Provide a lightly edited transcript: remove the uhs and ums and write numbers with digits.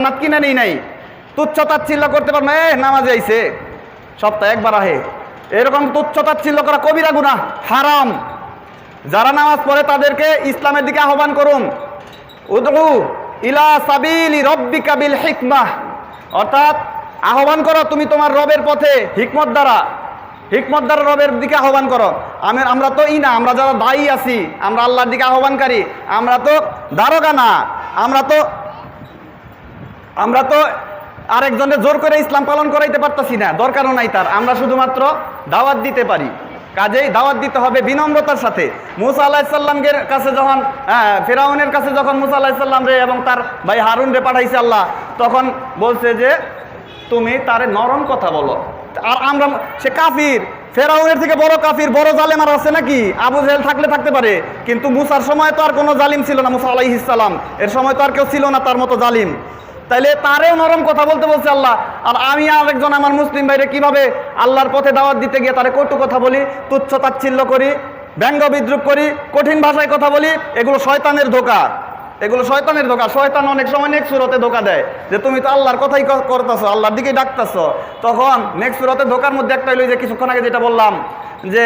জান্নাত কিনে নেই নাই, তুচ্ছ তাচ্ছিল্য করতে পারবে না, নামাজে আইছে সপ্তাহে একবার আহে, এরকম তুচ্ছ তাচ্ছিল্য করা কবিরা গুনাহ, হারাম। যারা নামাজ পড়ে তাদেরকে ইসলামের দিকে আহ্বান করুন। উদউ ইলা সাবিলি রব্বিকা বিল হিকমাহ, অর্থাৎ আহ্বান করো তুমি তোমার রবের পথে হিকমত দ্বারা রবের দিকে আহ্বান করো। আমরা তো না, আমরা যারা দায়ী আছি, আমরা আল্লাহর দিকে আহ্বানকারী, আমরা তো দারোগা না, আমরা তো আরেকজনের জোর করে ইসলাম পালন করাইতে পারতাছি না, দরকারও নাই তার। আমরা শুধুমাত্র দাওয়াত দিতে পারি। কাজেই দাওয়াত দিতে হবে বিনম্রতার সাথে। মুসা আলাইহিস সালামের কাছে যখন ফেরাউনের কাছে যখন মুসা আলাইহিস সালাম রে এবং তার ভাই হারুন রে পাঠাইছে আল্লাহ, তখন বলছে যে তুমি তারে নরম কথা বলো। আর আমরা, সে কাফির, ফেরাউনের থেকে বড় কাফির, বড় জালেম আর আছে নাকি? আবু জেহেল থাকতে পারে, কিন্তু মুসার সময় তো আর কোনো জালিম ছিল না। মুসা আলাইহিস সালাম এর সময় তো আর কেউ ছিল না তার মতো জালিম। তাইলে তারেও নরম কথা বলতে বলছে আল্লাহ। আর আমি আরেকজন আমার মুসলিম ভাইরে কিভাবে আল্লাহর পথে দাওয়াত দিতে গিয়ে তারে কটু কথা বলি, তুচ্ছ তাচ্ছিল্য করি, ব্যঙ্গ বিদ্রুপ করি, কঠিন ভাষায় কথা বলি, এগুলো শয়তানের ধোঁকা, এগুলো শয়তানের ধোঁকা। শয়তান অনেক সময় নেক্সট সুরতে ধোঁকা দেয় যে তুমি তো আল্লাহর কথাই করতেছো, আল্লাহর দিকেই ডাকতেছো। তখন নেক্সট সুরতে ধোঁকার মধ্যে একটা হইলো যে কিছুক্ষণ আগে যেটা বললাম যে